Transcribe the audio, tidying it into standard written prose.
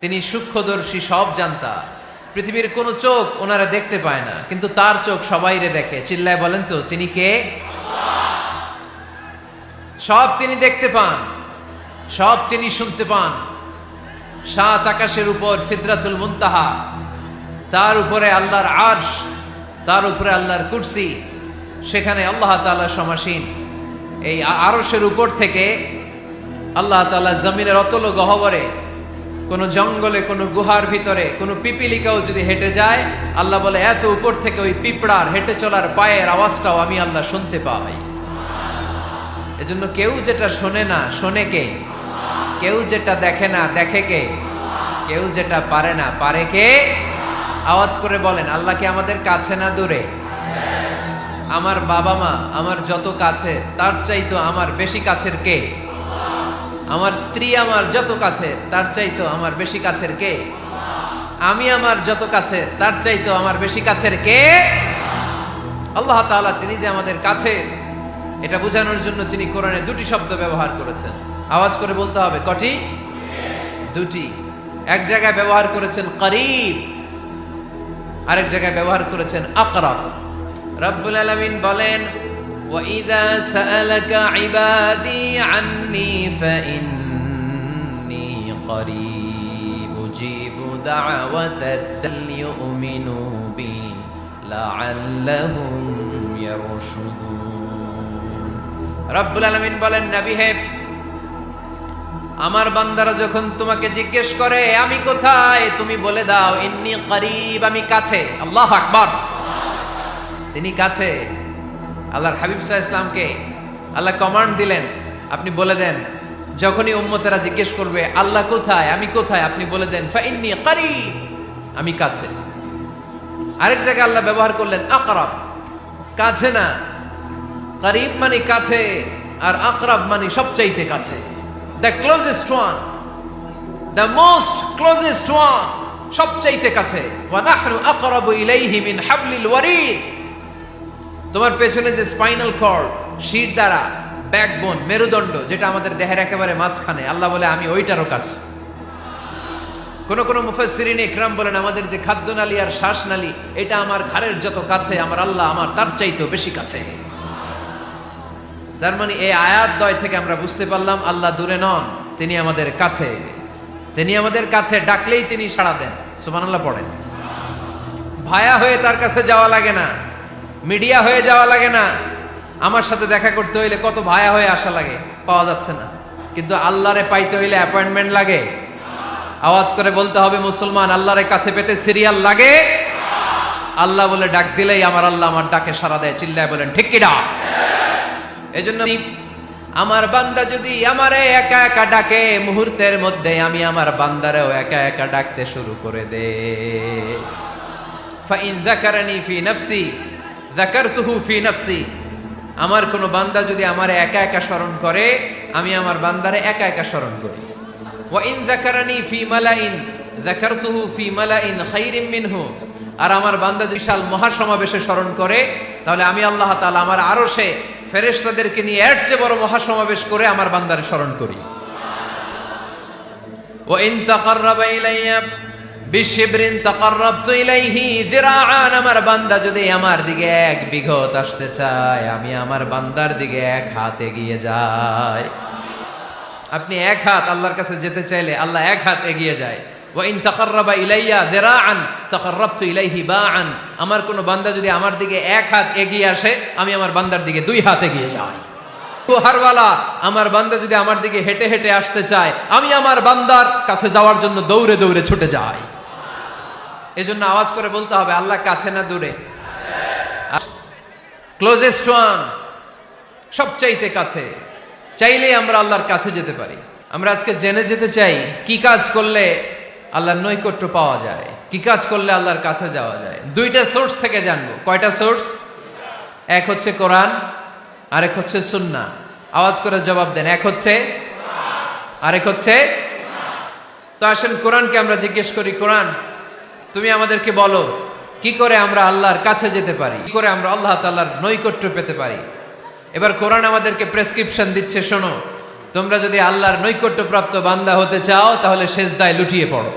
তিনি সূক্ষ্মদর্শী, সব জানতা। পৃথিবীর কোন চোখ ওনারা দেখতে পায় না, কিন্তু তার চোখ সবাইরে দেখে। চিল্লায় বলেন তো তিনি কে? সব তিনি দেখতে পান, সব তিনি শুনতে পান। সাত আকাশের উপর সিদরাতুল মুনতাহা, তার উপরে আল্লাহর আরশ, তার উপরে আল্লাহর কুরসি, সেখানে আল্লাহ তাআলা সমাসীন। এই আরশের উপর থেকে আল্লাহ তাআলা জমিনের অতল গহ্বরে, কোন জঙ্গলে, কোন গুহার ভিতরে কোন পিপিলিকাও যদি হেঁটে যায়, আল্লাহ বলে এত উপর থেকে ওই পিঁপড়ার হেঁটে চলার পায়ের আওয়াজটাও আমি আল্লাহ শুনতে পাই। এজন্য কেউ যেটা শোনে না, শোনে কে? কেউ যেটা দেখে না, দেখে কে? কেউ যেটা পারে না, পারে কে? আওয়াজ করে বলেন, আল্লাহ কি আমাদের কাছে না দূরে? আমার বাবা মা আমার যত কাছে, তার চাইতো আমার বেশি কাছের কে? আমার স্ত্রী আমার যত কাছে, তার চাইতো আমার বেশি কাছের কে? আমি আমার যত কাছে, তার চাইতো আমার বেশি কাছের কে? আল্লাহ তাআলা তিনি যে আমাদের কাছে, এটা বোঝানোর জন্য তিনি কোরআনে দুটি শব্দ ব্যবহার করেছেন। আওয়াজ করে বলতে হবে, কটি? দুটি। এক জায়গায় ব্যবহার করেছেন করিব, আরেক জায়গায় ব্যবহার করেছেন আকরাব। রব্বুল আলামিন বলেন, وَإِذَا سَأَلَكَ عِبَادِي عَنِّي فَإِنِّي قَرِيبٌ أُجِيبُ دَعْوَةَ الدَّاعِ لِيُؤْمِنُوا بِي لَعَلَّهُمْ يَرْشُدُونَ। রব্বুল আলামিন বলেন, নবী হে, আমার বান্দারা যখন তোমাকে জিজ্ঞেস করে আমি কোথায়, তুমি বলে দাও ইন্নী করিব, আমি কাছে। আল্লাহু আকবার। তিনি কাছে। আল্লাহর হাবিব সাল্লাল্লাহু আলাইহি ওয়াসাল্লামকে আল্লাহ কমান্ড দিলেন, আপনি বলে দেন, যখনই উম্মতেরা জিজ্ঞেস করবে আল্লাহ কোথায়, আমি কোথায়, আপনি বলে দেন ফাইন্নী করিব, আমি কাছে। আরেক জায়গায় আল্লাহ ব্যবহার করলেন আকরাব, কাছে না। করিব মানে কাছে, আর আকরাব মানে সবচাইতে কাছে। The closest one, the most closest one, সবচাইতে কাছে। ওয়া নাহনু আকরাবু ইলাইহি মিন হাবলিল ওয়ারিদ। তোমার পেছনে যে স্পাইনাল কর্ড, শির দ্বারা, ব্যাকবোন, মেরুদণ্ড, যেটা আমাদের দেহের একেবারে মাঝখানে, আল্লাহ বলে আমি ওইটারও কাছে। কোন কোন মুফাসসিরিন ইকরাম বলেন, আমাদের যে খাদ্যনালী আর শ্বাসনালী, এটা আমার ঘাড়ের যত কাছে, আমার আল্লাহ আমার তার চাইতেও বেশি কাছে। তার মানে এই আয়াত দ্বয় থেকে আমরা বুঝতে পারলাম আল্লাহ দূরে নন, তিনি আমাদের কাছে। তিনি আমাদের কাছে, ডাকলেই তিনি সাড়া দেন। সুবহানাল্লাহ পড়েন। ভায়া হয়ে তার কাছে যাওয়া লাগে না, মিডিয়া হয়ে যাওয়া লাগে না। আমার সাথে দেখা করতে হইলে কত ভায়া হয়ে আসা লাগে, পাওয়া যাচ্ছে না। কিন্তু আল্লাহরে পাইতে হইলে অ্যাপয়েন্টমেন্ট লাগে। আওয়াজ করে বলতে হবে, মুসলমান, আল্লাহরে কাছে পেতে সিরিয়াল লাগে। আল্লাহ বলে ডাক দিলেই আমার আল্লাহ আমার ডাকে সাড়া দেয়। চিল্লায় বলেন ঠিক কিনা? এজন্য আমার বান্দা যদি আমারে একা একা ডাকে, মুহূর্তের মধ্যে আমি আমার বান্দারেও একা একা ডাকতে শুরু করে দে। ফাইন যাকারানি ফি নাফসি যাকারতুহু ফি নাফসি। আমার কোন বান্দা যদি আমারে একা একা স্মরণ করে, আমি আমার বান্দারে একা একা স্মরণ করি। ওয়া ইন যাকারানি ফি মালাইন যাকারতুহু ফি মালাইন খায়রিম মিনহু। আর আমার বান্দা বিশাল মহাসমাবেশে স্মরণ করে, তাহলে আমি আল্লাহ তাআলা আমার আরশে ফেরেশতাদেরকে নিয়ে এর চেয়ে বড় মহাসমাবেশ করে আমার বান্দারে স্মরণ করি। ওয়া ইন তাকাররাবা ইলাইয়া বিশিবরিন তাকাররাবতু ইলাইহি যিরাআন। আমার বান্দা যদি আমার দিকে এক বিঘত আসতে চায়, আমি আমার বান্দার দিকে এক হাত এগিয়ে যাই। আপনি এক হাত আল্লাহর কাছে যেতে চাইলে আল্লাহ এক হাত এগিয়ে যায়। ওয়া ইন তাকাররাবা ইলাইয়া যিরাআন তাকাররাবতু ইলাইহি বাআন। আমার কোন বান্দা যদি আমার দিকে এক হাত এগিয়ে আসে, আমি আমার বান্দার দিকে দুই হাত এগিয়ে যাই। হারওয়ালা আমার বান্দা যদি আমার দিকে হেঁটে হেঁটে আসতে চায়, আমি আমার বান্দার কাছে যাওয়ার জন্য দৌড়ে দৌড়ে ছুটে যাই। এজন্য আওয়াজ করে বলতে হবে, আল্লাহ কাছে না দূরে? ক্লোজেস্ট ওয়ান, সবচাইতে কাছে। চাইলে আমরা আল্লাহর কাছে যেতে পারি। আমরা আজকে জেনে যেতে চাই কি কাজ করলে আল্লাহর নৈকট্য পাওয়া যায়, কি কাজ করলে আল্লাহর কাছে যাওয়া যায়। দুইটা সোর্স থেকে জানবো। কয়টা সোর্স? এক হচ্ছে কোরআন, আরেক হচ্ছে সুন্নাহ। আওয়াজ করে জবাব দেন, এক হচ্ছে, আরেক হচ্ছে। তো আসেন কোরআনকে আমরা জিজ্ঞেস করি, কোরআন তুমি আমাদেরকে বলো কি করে আমরা আল্লাহর কাছে যেতে পারি, কি করে আমরা আল্লাহ তাআলার নৈকট্য পেতে পারি। এবার কোরআন আমাদেরকে প্রেসক্রিপশন দিচ্ছে, শোনো, তোমরা যদি আল্লাহর নৈকট্যপ্রাপ্ত বান্দা হতে চাও, তাহলে সেজদায় লুটিয়ে পড়ো।